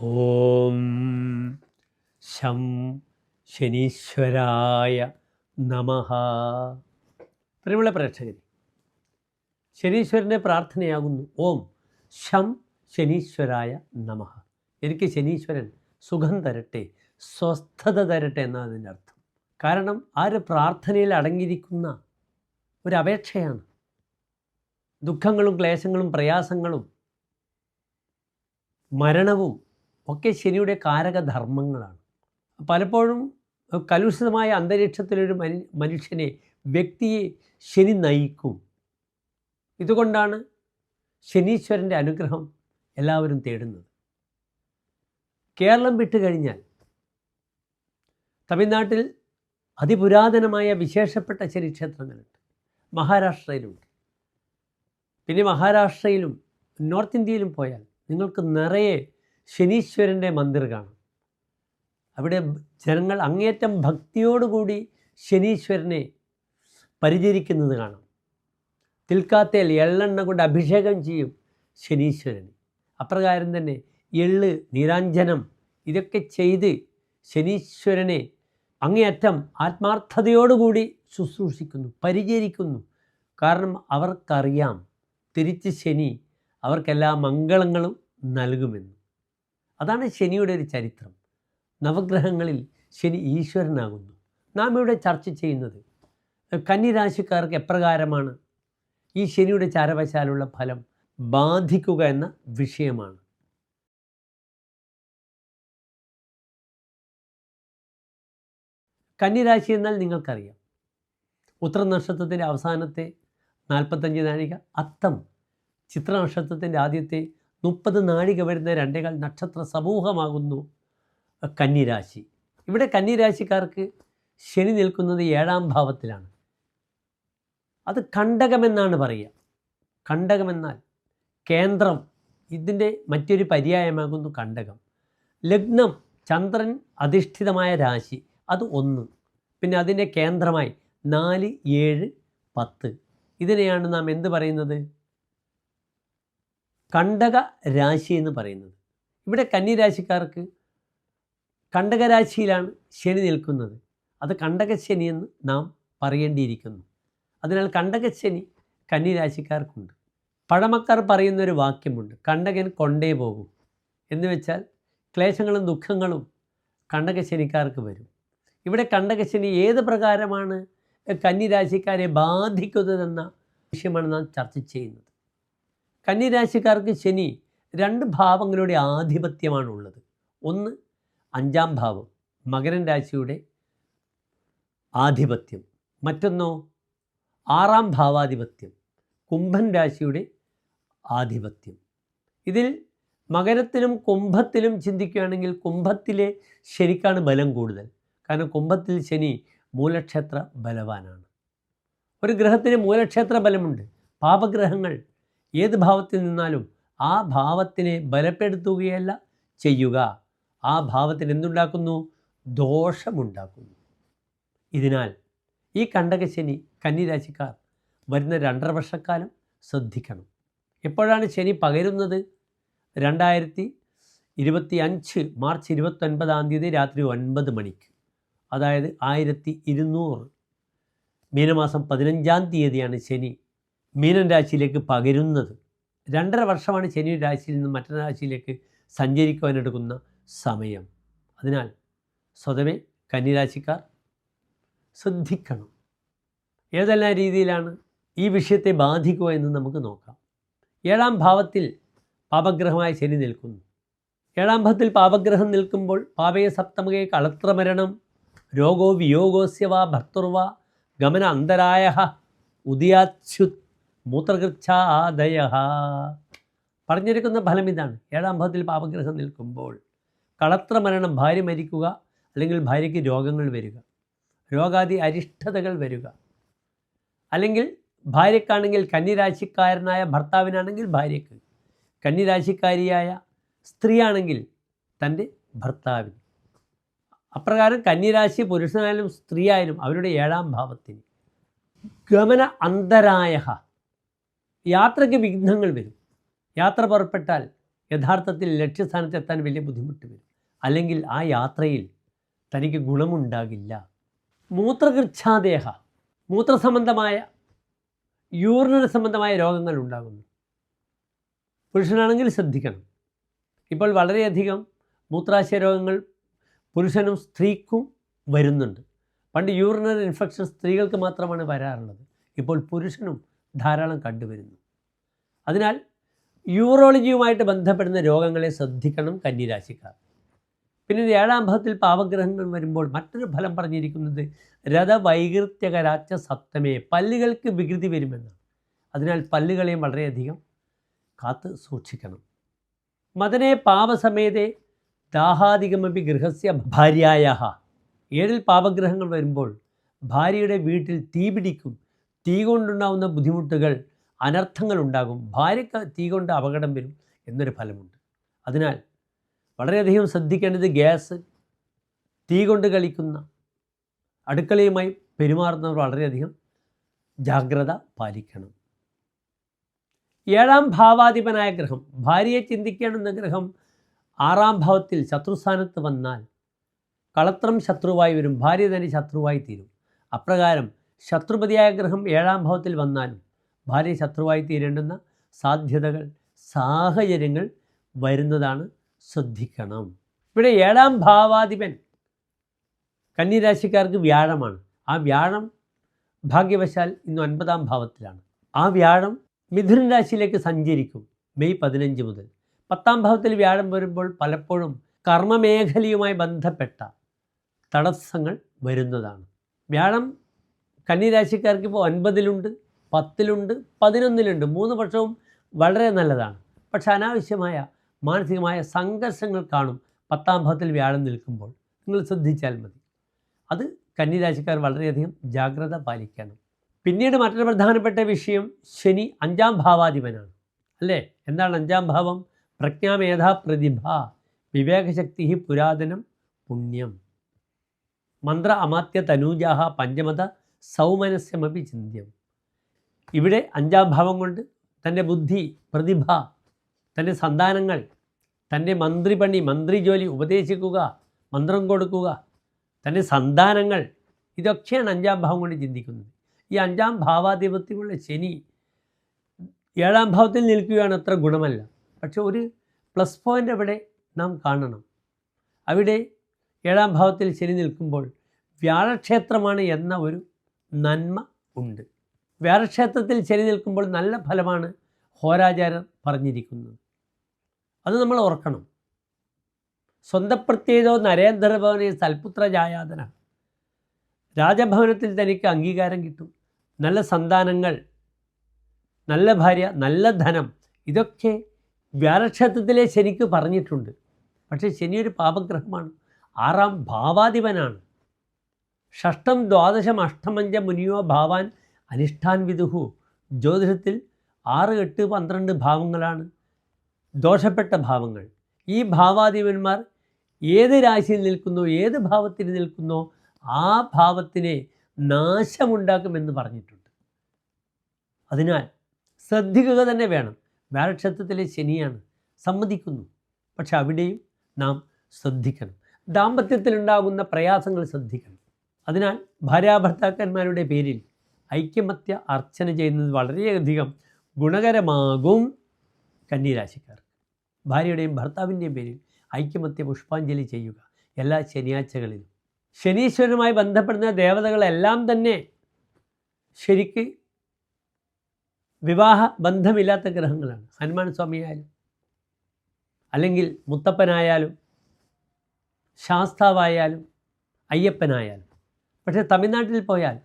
ഓം ശം ശനീശ്വരായ നമഃ. പ്രിയമുള്ള പ്രേക്ഷകരെ, ശനീശ്വരൻ്റെ പ്രാർത്ഥനയാകുന്നു ഓം ശം ശനീശ്വരായ നമഃ. എനിക്ക് ശനീശ്വരൻ സുഖം തരട്ടെ, സ്വസ്ഥത തരട്ടെ എന്നതിൻ്റെ അർത്ഥം. കാരണം ആ ഒരു പ്രാർത്ഥനയിൽ അടങ്ങിയിരിക്കുന്ന ഒരപേക്ഷയാണ്. ദുഃഖങ്ങളും ക്ലേശങ്ങളും പ്രയാസങ്ങളും മരണവും ഒക്കെ ശനിയുടെ കാരകധർമ്മങ്ങളാണ്. പലപ്പോഴും കലുഷിതമായ അന്തരീക്ഷത്തിലൊരു മനുഷ്യനെ, വ്യക്തിയെ ശനി നയിക്കും. ഇതുകൊണ്ടാണ് ശനീശ്വരൻ്റെ അനുഗ്രഹം എല്ലാവരും തേടുന്നത്. കേരളം വിട്ടുകഴിഞ്ഞാൽ തമിഴ്നാട്ടിൽ അതിപുരാതനമായ വിശേഷപ്പെട്ട ശനിക്ഷേത്രങ്ങളുണ്ട്. മഹാരാഷ്ട്രയിലുണ്ട്. പിന്നെ മഹാരാഷ്ട്രയിലും നോർത്ത് ഇന്ത്യയിലും പോയാൽ നിങ്ങൾക്ക് നിറയെ ശനീശ്വരൻ്റെ മന്ദിർ കാണും. അവിടെ ജനങ്ങൾ അങ്ങേയറ്റം ഭക്തിയോടുകൂടി ശനീശ്വരനെ പരിചരിക്കുന്നത് കാണാം. തിൽക്കാത്തേൽ എള്ളെണ്ണ കൊണ്ട് അഭിഷേകം ചെയ്യും ശനീശ്വരന്. അപ്രകാരം തന്നെ എള്ള്, നീരാഞ്ജനം ഇതൊക്കെ ചെയ്ത് ശനീശ്വരനെ അങ്ങേയറ്റം ആത്മാർത്ഥതയോടുകൂടി ശുശ്രൂഷിക്കുന്നു, പരിചരിക്കുന്നു. കാരണം അവർക്കറിയാം തിരിച്ച് ശനി അവർക്കെല്ലാ മംഗളങ്ങളും നൽകുമെന്ന്. അതാണ് ശനിയുടെ ഒരു ചരിത്രം. നവഗ്രഹങ്ങളിൽ ശനി ഈശ്വരനാകുന്നു. നാം ഇവിടെ ചർച്ച ചെയ്യുന്നത് കന്നിരാശിക്കാർക്ക് എപ്രകാരമാണ് ഈ ശനിയുടെ ചാരവശാലുള്ള ഫലം ബാധിക്കുക എന്ന വിഷയമാണ്. കന്നിരാശി എന്നാൽ നിങ്ങൾക്കറിയാം, ഉത്തര നക്ഷത്രത്തിൻ്റെ അവസാനത്തെ 45 നാഴിക, അത്തം ചിത്ര നക്ഷത്രത്തിൻ്റെ ആദ്യത്തെ 30 നാഴിക വരുന്ന 2 നക്ഷത്ര സമൂഹമാകുന്നു കന്നിരാശി. ഇവിടെ കന്നിരാശിക്കാർക്ക് ശനി നിൽക്കുന്നത് 7ാം ഭാവത്തിലാണ്. അത് കണ്ടകമെന്നാണ് പറയുക. കണ്ടകമെന്നാൽ കേന്ദ്രം, ഇതിൻ്റെ മറ്റൊരു പര്യായമാകുന്നു കണ്ടകം. ലഗ്നം ചന്ദ്രൻ അധിഷ്ഠിതമായ രാശി, അത് 1. പിന്നെ അതിൻ്റെ കേന്ദ്രമായി 4, 7, 10. ഇതിനെയാണ് നാം എന്ത് പറയുന്നത്? കണ്ടക രാശി എന്ന് പറയുന്നത്. ഇവിടെ കന്നിരാശിക്കാർക്ക് കണ്ടകരാശിയിലാണ് ശനി നിൽക്കുന്നത്. അത് കണ്ടകശനി എന്ന് നാം പറയേണ്ടിയിരിക്കുന്നു. അതിനാൽ കണ്ടകശനി കന്നിരാശിക്കാർക്കുണ്ട്. പഴമക്കാർ പറയുന്നൊരു വാക്യമുണ്ട്, കണ്ടകൻ കൊണ്ടേ പോകും എന്ന് വെച്ചാൽ ക്ലേശങ്ങളും ദുഃഖങ്ങളും കണ്ടകശനിക്കാർക്ക് വരും. ഇവിടെ കണ്ടകശനി ഏത് പ്രകാരമാണ് കന്നിരാശിക്കാരെ ബാധിക്കുന്നതെന്ന വിഷയമാണ് നാം ചർച്ച ചെയ്യുന്നത്. കന്നിരാശിക്കാർക്ക് ശനി 2 ഭാവങ്ങളുടെ ആധിപത്യമാണുള്ളത്. ഒന്ന് 5ാം ഭാവം, മകരൻ രാശിയുടെ ആധിപത്യം. മറ്റൊന്നോ 6ാം ഭാവാധിപത്യം, കുംഭൻ രാശിയുടെ ആധിപത്യം. ഇതിൽ മകരത്തിലും കുംഭത്തിലും ചിന്തിക്കുകയാണെങ്കിൽ കുംഭത്തിലെ ശനിക്കാണ് ബലം കൂടുതൽ. കാരണം കുംഭത്തിൽ ശനി മൂലക്ഷേത്ര ബലവാനാണ്. ഒരു ഗ്രഹത്തിന് മൂലക്ഷേത്ര ബലമുണ്ട്. പാപഗ്രഹങ്ങൾ ഏത് ഭാവത്തിൽ നിന്നാലും ആ ഭാവത്തിനെ ബലപ്പെടുത്തുകയല്ല ചെയ്യുക, ആ ഭാവത്തിന് എന്തുണ്ടാക്കുന്നു? ദോഷമുണ്ടാക്കുന്നു. ഇതിനാൽ ഈ കണ്ടകശനി കന്നിരാശിക്കാർ വരുന്ന 2.5 വർഷക്കാലം ശ്രദ്ധിക്കണം. എപ്പോഴാണ് ശനി പകരുന്നത്? 2025 മാർച്ച് 29-ാം തീയതി രാത്രി 9 മണിക്ക്, അതായത് 1200 മീനമാസം 15-ാം തീയതിയാണ് ശനി മീനൻ രാശിയിലേക്ക് പകരുന്നത്. 2.5 വർഷമാണ് ശനി രാശിയിൽ നിന്ന് മറ്റൊരു രാശിയിലേക്ക് സഞ്ചരിക്കുവാനെടുക്കുന്ന സമയം. അതിനാൽ സ്വതവേ കന്നിരാശിക്കാർ ശ്രദ്ധിക്കണം. ഏതെല്ലാം രീതിയിലാണ് ഈ വിഷയത്തെ ബാധിക്കുക എന്ന് നമുക്ക് നോക്കാം. 7ാം ഭാവത്തിൽ പാപഗ്രഹമായ ശനി നിൽക്കുന്നു. 7ാം ഭാവത്തിൽ പാപഗ്രഹം നിൽക്കുമ്പോൾ പാപയ സപ്തമകേ കളത്രമരണം രോഗോ വിയോഗോസ്യവാ ഭർത്തുർവ ഗമന അന്തരായ ഉദയാച്യുത് മൂത്രകൃച്ഛാദയ. പറഞ്ഞിരിക്കുന്ന ഫലം ഇതാണ്. 7ാം ഭാവത്തിൽ പാപഗ്രഹം നിൽക്കുമ്പോൾ കളത്രമരണം, ഭാര്യ മരിക്കുക, അല്ലെങ്കിൽ ഭാര്യയ്ക്ക് രോഗങ്ങൾ വരിക, രോഗാദി അരിഷ്ടതകൾ വരിക, അല്ലെങ്കിൽ ഭാര്യക്കാണെങ്കിൽ കന്നിരാശിക്കാരനായ ഭർത്താവിനാണെങ്കിൽ ഭാര്യയ്ക്ക്, കന്നിരാശിക്കാരിയായ സ്ത്രീയാണെങ്കിൽ തൻ്റെ ഭർത്താവിന്. അപ്രകാരം കന്നിരാശി പുരുഷനായാലും സ്ത്രീ ആയാലും അവരുടെ 7ാം ഭാവത്തിന് ഗമന അന്തരായ, യാത്രയ്ക്ക് വിഘ്നങ്ങൾ വരും. യാത്ര പുറപ്പെട്ടാൽ യഥാർത്ഥത്തിൽ ലക്ഷ്യസ്ഥാനത്ത് എത്താൻ വലിയ ബുദ്ധിമുട്ട് വരും. അല്ലെങ്കിൽ ആ യാത്രയിൽ തനിക്ക് ഗുണമുണ്ടാകില്ല. മൂത്രകൃച്ഛാദേഹ, മൂത്രസംബന്ധമായ യൂറിനറി സംബന്ധമായ രോഗങ്ങൾ ഉണ്ടാകുന്നു. പുരുഷനാണെങ്കിൽ ശ്രദ്ധിക്കണം. ഇപ്പോൾ വളരെയധികം മൂത്രാശയ രോഗങ്ങൾ പുരുഷനും സ്ത്രീക്കും വരുന്നുണ്ട്. പണ്ട് യൂറിനറി ഇൻഫെക്ഷൻ സ്ത്രീകൾക്ക് മാത്രമാണ് വരാറുള്ളത്. ഇപ്പോൾ പുരുഷനും ധാരാളം കണ്ടുവരുന്നു. അതിനാൽ യൂറോളജിയുമായിട്ട് ബന്ധപ്പെടുന്ന രോഗങ്ങളെ ശ്രദ്ധിക്കണം കന്നിരാശിക്കാർ. പിന്നെ 7-ാം ഭാവത്തിൽ പാവഗ്രഹങ്ങൾ വരുമ്പോൾ മറ്റൊരു ഫലം പറഞ്ഞിരിക്കുന്നത് രഥവൈകൃത്യകരാച്ച സപ്തമേ, പല്ലുകൾക്ക് വികൃതി വരുമെന്നാണ്. അതിനാൽ പല്ലുകളെയും വളരെയധികം കാത്ത് സൂക്ഷിക്കണം. മദനെ പാപസമേതേ ദാഹാദികമപി ഗൃഹസ്യ ഭാര്യായ. 7-ൽ പാപഗ്രഹങ്ങൾ വരുമ്പോൾ ഭാര്യയുടെ വീട്ടിൽ തീ പിടിക്കും. തീ കൊണ്ടുണ്ടാകുന്ന ബുദ്ധിമുട്ടുകൾ, അനർത്ഥങ്ങൾ ഉണ്ടാകും. ഭാര്യയ്ക്ക് തീ കൊണ്ട് അപകടം വരും എന്നൊരു ഫലമുണ്ട്. അതിനാൽ വളരെയധികം ശ്രദ്ധിക്കേണ്ടത് ഗ്യാസ്, തീ കൊണ്ട് കളിക്കുന്ന, അടുക്കളയുമായി പെരുമാറുന്നവർ വളരെയധികം ജാഗ്രത പാലിക്കണം. 7-ാം ഭാവാധിപനായ ഗ്രഹം, ഭാര്യയെ ചിന്തിക്കേണ്ടുന്ന ഗ്രഹം 6-ാം ഭാവത്തിൽ ശത്രുസ്ഥാനത്ത് വന്നാൽ കളത്രം ശത്രുവായി വരും. ഭാര്യ തന്നെ ശത്രുവായി തീരും. അപ്രകാരം ശത്രുപതിയായ ഗ്രഹം 7-ാം ഭാവത്തിൽ വന്നാലും ഭാര്യ ശത്രുവായി തീരേണ്ടുന്ന സാധ്യതകൾ, സാഹചര്യങ്ങൾ വരുന്നതാണ്. ശ്രദ്ധിക്കണം. ഇവിടെ 7-ാം ഭാവാധിപൻ കന്നിരാശിക്കാർക്ക് വ്യാഴമാണ്. ആ വ്യാഴം ഭാഗ്യവശാൽ ഇന്ന് 9-ാം ഭാവത്തിലാണ്. ആ വ്യാഴം മിഥുന രാശിയിലേക്ക് സഞ്ചരിക്കും മെയ് 15 മുതൽ. 10-ാം ഭാവത്തിൽ വ്യാഴം വരുമ്പോൾ പലപ്പോഴും കർമ്മമേഖലയുമായി ബന്ധപ്പെട്ട തടസ്സങ്ങൾ വരുന്നതാണ്. വ്യാഴം കന്നിരാശിക്കാർക്ക് ഇപ്പോൾ 9-ലുണ്ട്, 10-ലുണ്ട്, 11-ലുണ്ട്. 3 പക്ഷവും വളരെ നല്ലതാണ്. പക്ഷെ അനാവശ്യമായ മാനസികമായ സംഘർഷങ്ങൾ കാണും 10-ാം ഭാവത്തിൽ വ്യാഴം നിൽക്കുമ്പോൾ. നിങ്ങൾ ശ്രദ്ധിച്ചാൽ മതി. അത് കന്നിരാശിക്കാർ വളരെയധികം ജാഗ്രത പാലിക്കണം. പിന്നീട് മറ്റൊരു പ്രധാനപ്പെട്ട വിഷയം, ശനി 5-ാം ഭാവാധിപനാണ് അല്ലേ? എന്താണ് 5-ാം ഭാവം? പ്രജ്ഞാമേധ പ്രതിഭ, വിവേകശക്തി, പുരാതനം, പുണ്യം, മന്ത്ര അമാത്യ തനൂജാഹ, പഞ്ചമത സൗമനസ്യമപി ചിന്ത്യം. ഇവിടെ 5-ാം ഭാവം കൊണ്ട് തൻ്റെ ബുദ്ധി, പ്രതിഭ, തൻ്റെ സന്താനങ്ങൾ, തൻ്റെ മന്ത്രിപണി, മന്ത്രിജോലി, ഉപദേശിക്കുക, മന്ത്രം കൊടുക്കുക, തൻ്റെ സന്താനങ്ങൾ, ഇതൊക്കെയാണ് 5-ാം ഭാവം കൊണ്ട് ചിന്തിക്കുന്നത്. ഈ 5-ാം ഭാവാധിപത്യമുള്ള ശനി 7-ാം ഭാവത്തിൽ നിൽക്കുകയാണ്. അത്ര ഗുണമല്ല. പക്ഷെ ഒരു പ്ലസ് പോയിൻ്റ് അവിടെ നാം കാണണം. അവിടെ 7-ാം ഭാവത്തിൽ ശനി നിൽക്കുമ്പോൾ വ്യാഴക്ഷേത്രമാണ് എന്ന ഒരു നന്മ ഉണ്ട്. വ്യാഴക്ഷേത്രത്തിൽ ശനി നിൽക്കുമ്പോൾ നല്ല ഫലമാണ് ഹോരാചാര്യർ പറഞ്ഞിരിക്കുന്നത്. അത് നമ്മൾ ഓർക്കണം. സ്വന്തപ്രത്യേകോ നരേന്ദ്രഭവനെ സൽപുത്ര ജായാതന, രാജഭവനത്തിൽ തനിക്ക് അംഗീകാരം കിട്ടും. നല്ല സന്താനങ്ങൾ, നല്ല ഭാര്യ, നല്ല ധനം, ഇതൊക്കെ വ്യാഴക്ഷേത്രത്തിലെ ശനിക്ക് പറഞ്ഞിട്ടുണ്ട്. പക്ഷേ ശനി ഒരു പാപഗ്രഹമാണ്. 6-ാം ഭാവാധിപനാണ്. ഷഷ്ടം ദ്വാദശം അഷ്ടമഞ്ച മുനിയോ ഭാവാൻ അനിഷ്ഠാൻ വിദുഹു. ജ്യോതിഷത്തിൽ 6, 8, 12 ഭാവങ്ങളാണ് ദോഷപ്പെട്ട ഭാവങ്ങൾ. ഈ ഭാവാധിപന്മാർ ഏത് രാശിയിൽ നിൽക്കുന്നോ, ഏത് ഭാവത്തിൽ നിൽക്കുന്നോ ആ ഭാവത്തിനെ നാശമുണ്ടാക്കുമെന്ന് പറഞ്ഞിട്ടുണ്ട്. അതിനാൽ ശ്രദ്ധിക്കുക തന്നെ വേണം. വ്യാഴക്ഷേത്രത്തിലെ ശനിയാണ്, സമ്മതിക്കുന്നു. പക്ഷെ അവിടെയും നാം ശ്രദ്ധിക്കണം. ദാമ്പത്യത്തിലുണ്ടാകുന്ന പ്രയാസങ്ങൾ ശ്രദ്ധിക്കണം. അതിനാൽ ഭാര്യാഭർത്താക്കന്മാരുടെ പേരിൽ ഐക്യമത്യ അർച്ചന ചെയ്യുന്നത് വളരെയധികം ഗുണകരമാകും കന്നിരാശിക്കാർ. ഭാര്യയുടെയും ഭർത്താവിൻ്റെയും പേരിൽ ഐക്യമത്യ പുഷ്പാഞ്ജലി ചെയ്യുക എല്ലാ ശനിയാഴ്ചകളിലും. ശനീശ്വരനുമായി ബന്ധപ്പെടുന്ന ദേവതകളെല്ലാം തന്നെ ശരിക്ക് വിവാഹ ബന്ധമില്ലാത്ത ഗ്രഹങ്ങളാണ്. ഹനുമാൻ സ്വാമിയായാലും, അല്ലെങ്കിൽ മുത്തപ്പനായാലും, ശാസ്താവായാലും, അയ്യപ്പനായാലും. പക്ഷേ തമിഴ്നാട്ടിൽ പോയാൽ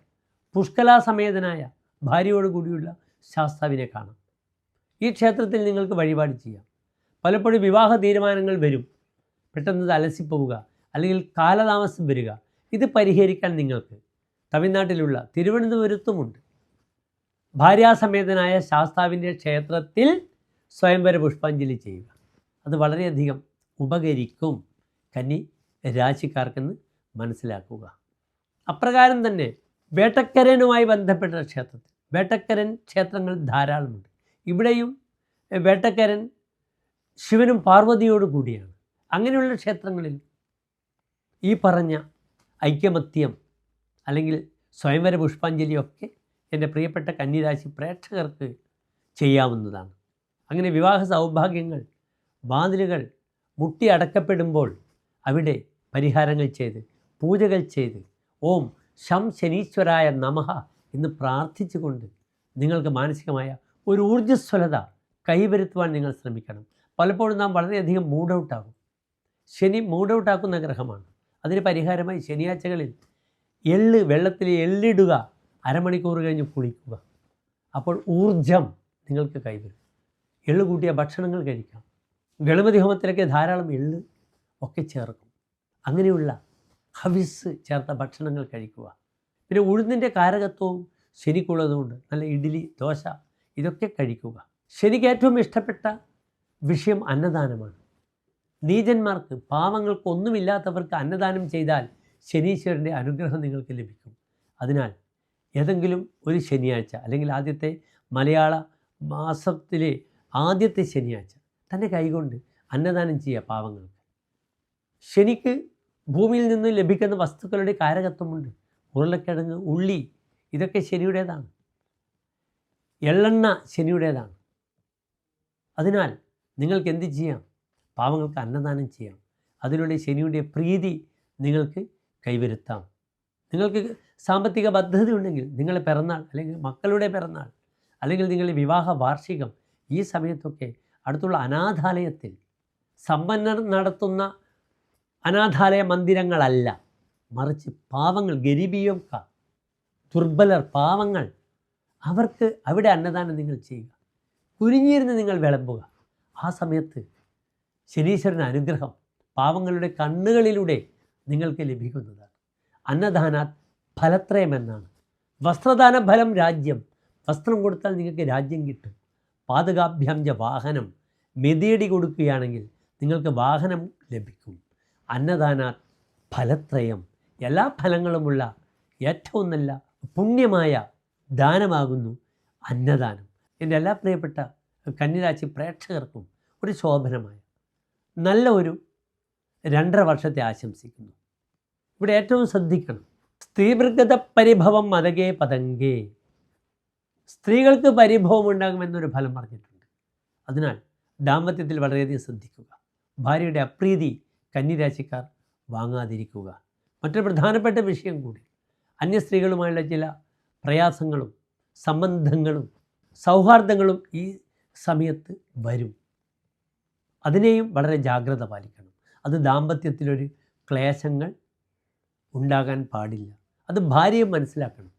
പുഷ്കലാസമേതനായ ഭാര്യയോട് കൂടിയുള്ള ശാസ്താവിനെ കാണാം. ഈ ക്ഷേത്രത്തിൽ നിങ്ങൾക്ക് വഴിപാട് ചെയ്യാം. പലപ്പോഴും വിവാഹ തീരുമാനങ്ങൾ വരും, പെട്ടെന്ന് അലസിപ്പോവുക, അല്ലെങ്കിൽ കാലതാമസം വരിക. ഇത് പരിഹരിക്കാൻ നിങ്ങൾക്ക് തമിഴ്നാട്ടിലുള്ള തിരുവനന്തപുരത്തുമുണ്ട്. ഭാര്യാസമേതനായ ശാസ്താവിൻ്റെ ക്ഷേത്രത്തിൽ സ്വയംവര പുഷ്പാഞ്ജലി ചെയ്യുക. അത് വളരെയധികം ഉപകരിക്കും കന്നി രാശിക്കാർക്കെന്ന് മനസ്സിലാക്കുക. അപ്രകാരം തന്നെ വേട്ടക്കരനുമായി ബന്ധപ്പെട്ട ക്ഷേത്രത്തിൽ, വേട്ടക്കരൻ ക്ഷേത്രങ്ങൾ ധാരാളമുണ്ട്. ഇവിടെയും വേട്ടക്കരൻ ശിവനും പാർവതിയോട് കൂടിയാണ്. അങ്ങനെയുള്ള ക്ഷേത്രങ്ങളിൽ ഈ പറഞ്ഞ ഐക്യമത്യം അല്ലെങ്കിൽ സ്വയംവര പുഷ്പാഞ്ജലിയൊക്കെ എൻ്റെ പ്രിയപ്പെട്ട കന്നിരാശി പ്രേക്ഷകർക്ക് ചെയ്യാവുന്നതാണ്. അങ്ങനെ വിവാഹ സൗഭാഗ്യങ്ങൾ വാതിലുകൾ മുട്ടി അടക്കപ്പെടുമ്പോൾ അവിടെ പരിഹാരങ്ങൾ ചെയ്ത് പൂജകൾ ചെയ്ത് ഓം ശം ശനീശ്വരായ നമഃ എന്ന് പ്രാർത്ഥിച്ചുകൊണ്ട് നിങ്ങൾക്ക് മാനസികമായ ഒരു ഊർജ്ജസ്വലത കൈവരുത്തുവാൻ നിങ്ങൾ ശ്രമിക്കണം. പലപ്പോഴും നാം വളരെയധികം മൂഡൗട്ടാകും. ശനി മൂഡൗട്ടാക്കുന്ന ഗ്രഹമാണ്. അതിന് പരിഹാരമായി ശനിയാഴ്ചകളിൽ വെള്ളത്തിൽ എള്ളിടുക, അരമണിക്കൂർ കഴിഞ്ഞ് കുളിക്കുക. അപ്പോൾ ഊർജം നിങ്ങൾക്ക് കൈവരും. എള്ള് കൂട്ടിയ ഭക്ഷണങ്ങൾ കഴിക്കാം. ഗണപതി ഹോമത്തിലൊക്കെ ധാരാളം എള്ള് ഒക്കെ ചേർക്കും. അങ്ങനെയുള്ള ഹവിസ് ചേർത്ത ഭക്ഷണങ്ങൾ കഴിക്കുക. പിന്നെ ഉഴുന്നിൻ്റെ കാരകത്വവും ശനിക്കുള്ളതുകൊണ്ട് നല്ല ഇഡ്ഡലി, ദോശ ഇതൊക്കെ കഴിക്കുക. ശനിക്ക് ഏറ്റവും ഇഷ്ടപ്പെട്ട വിഷയം അന്നദാനമാണ്. നീചന്മാർക്ക്, പാവങ്ങൾക്കൊന്നുമില്ലാത്തവർക്ക് അന്നദാനം ചെയ്താൽ ശനീശ്വരൻ്റെ അനുഗ്രഹം നിങ്ങൾക്ക് ലഭിക്കും. അതിനാൽ ഏതെങ്കിലും ഒരു ശനിയാഴ്ച അല്ലെങ്കിൽ ആദ്യത്തെ മലയാള മാസത്തിലെ ആദ്യത്തെ ശനിയാഴ്ച തൻ്റെ കൈകൊണ്ട് അന്നദാനം ചെയ്യുക പാവങ്ങൾക്ക്. ശനിക്ക് ഭൂമിയിൽ നിന്ന് ലഭിക്കുന്ന വസ്തുക്കളുടെ കാരകത്വമുണ്ട്. ഉരുളക്കിഴങ്ങ്, ഉള്ളി ഇതൊക്കെ ശനിയുടേതാണ്. എള്ളെണ്ണ ശനിയുടേതാണ്. അതിനാൽ നിങ്ങൾക്ക് എന്ത് ചെയ്യാം? പാവങ്ങൾക്ക് അന്നദാനം ചെയ്യാം. അതിലൂടെ ശനിയുടെ പ്രീതി നിങ്ങൾക്ക് കൈവരുത്താം. നിങ്ങൾക്ക് സാമ്പത്തിക പദ്ധതി ഉണ്ടെങ്കിൽ നിങ്ങളുടെ പിറന്നാൾ അല്ലെങ്കിൽ മക്കളുടെ പിറന്നാൾ അല്ലെങ്കിൽ നിങ്ങളുടെ വിവാഹ വാർഷികം ഈ സമയത്തൊക്കെ അടുത്തുള്ള അനാഥാലയത്തിൽ, സമ്പന്നർ നടത്തുന്ന അനാഥാലയ മന്ദിരങ്ങളല്ല, മറിച്ച് പാവങ്ങൾ, ഗരീബിയൊക്ക, ദുർബലർ, പാവങ്ങൾ, അവർക്ക് അവിടെ അന്നദാനം നിങ്ങൾ ചെയ്യുക. കുനിഞ്ഞിരുന്ന് നിങ്ങൾ വിളമ്പുക. ആ സമയത്ത് ശനീശ്വരൻ അനുഗ്രഹം പാവങ്ങളുടെ കണ്ണുകളിലൂടെ നിങ്ങൾക്ക് ലഭിക്കുന്നതാണ്. അന്നദാനാത് ഫലത്രയമെന്നാണ്. വസ്ത്രദാന ഫലം രാജ്യം. വസ്ത്രം കൊടുത്താൽ നിങ്ങൾക്ക് രാജ്യം കിട്ടും. പാതുകാഭ്യാംജ വാഹനം. മെതിയടി കൊടുക്കുകയാണെങ്കിൽ നിങ്ങൾക്ക് വാഹനം ലഭിക്കും. അന്നദാനാത് ഫലത്രയം. എല്ലാ ഫലങ്ങളുമുള്ള ഏറ്റവും നല്ല പുണ്യമായ ദാനമാകുന്നു അന്നദാനം. എൻ്റെ എല്ലാ പ്രിയപ്പെട്ട കന്നിരാശി പ്രേക്ഷകർക്കും ഒരു ശോഭനമായ നല്ല ഒരു 2.5 വർഷത്തെ ആശംസിക്കുന്നു. ഇവിടെ ഏറ്റവും ശ്രദ്ധിക്കണം, സ്ത്രീവൃഗത പരിഭവം മതകേ പതങ്കേ. സ്ത്രീകൾക്ക് പരിഭവം ഉണ്ടാകുമെന്നൊരു ഫലം പറഞ്ഞിട്ടുണ്ട്. അതിനാൽ ദാമ്പത്യത്തിൽ വളരെയധികം ശ്രദ്ധിക്കുക. ഭാര്യയുടെ അപ്രീതി കന്നിരാശിക്കാർ വാങ്ങാതിരിക്കുക. മറ്റൊരു പ്രധാനപ്പെട്ട വിഷയം കൂടി, അന്യ സ്ത്രീകളുമായുള്ള ചില പ്രയാസങ്ങളും സംബന്ധങ്ങളും സൗഹാർദ്ദങ്ങളും ഈ സമയത്ത് വരും. അതിനെയും വളരെ ജാഗ്രത പാലിക്കണം. അത് ദാമ്പത്യത്തിലൊരു ക്ലേശങ്ങൾ ഉണ്ടാകാൻ പാടില്ല. അത് ഭാര്യയും മനസ്സിലാക്കണം.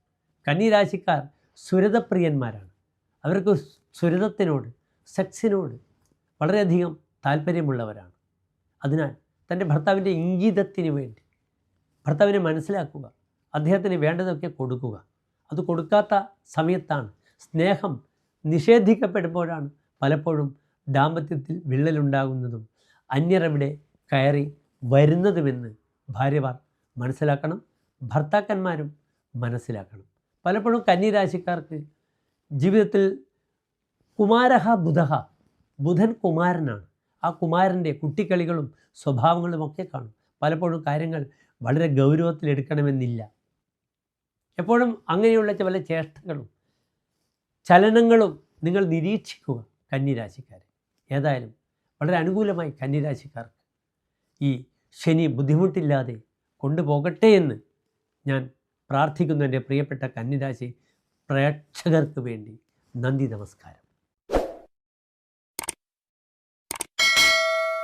കന്നിരാശിക്കാർ സുരതപ്രിയന്മാരാണ്. അവർക്ക് സുരതത്തിനോട്, സെക്സിനോട് വളരെയധികം താല്പര്യമുള്ളവരാണ്. അതിനാൽ തൻ്റെ ഭർത്താവിൻ്റെ ഇംഗിതത്തിന് വേണ്ടി ഭർത്താവിനെ മനസ്സിലാക്കുക, അദ്ദേഹത്തിന് വേണ്ടതൊക്കെ കൊടുക്കുക. അത് കൊടുക്കാത്ത സമയത്താണ്, സ്നേഹം നിഷേധിക്കപ്പെടുമ്പോഴാണ് പലപ്പോഴും ദാമ്പത്യത്തിൽ വിള്ളലുണ്ടാകുന്നതും അന്യരവിടെ കയറി വരുന്നതുമെന്ന് ഭാര്യമാർ മനസ്സിലാക്കണം, ഭർത്താക്കന്മാരും മനസ്സിലാക്കണം. പലപ്പോഴും കന്നിരാശിക്കാർക്ക് ജീവിതത്തിൽ കുമാരഹ ബുധഹ, ബുധൻ കുമാരനാണ്. ആ കുമാരൻ്റെ കുട്ടിക്കളികളും സ്വഭാവങ്ങളുമൊക്കെ കാണും. പലപ്പോഴും കാര്യങ്ങൾ വളരെ ഗൗരവത്തിലെടുക്കണമെന്നില്ല. എപ്പോഴും അങ്ങനെയുള്ള ചില ചേഷ്ടകളും ചലനങ്ങളും നിങ്ങൾ നിരീക്ഷിക്കുക കന്നിരാശിക്കാരെ. ഏതായാലും വളരെ അനുകൂലമായി കന്നിരാശിക്കാർക്ക് ഈ ശനി ബുദ്ധിമുട്ടില്ലാതെ കൊണ്ടുപോകട്ടെ എന്ന് ഞാൻ പ്രാർത്ഥിക്കുന്നു. എൻ്റെ പ്രിയപ്പെട്ട കന്നിരാശി പ്രേക്ഷകർക്ക് വേണ്ടി നന്ദി, നമസ്കാരം.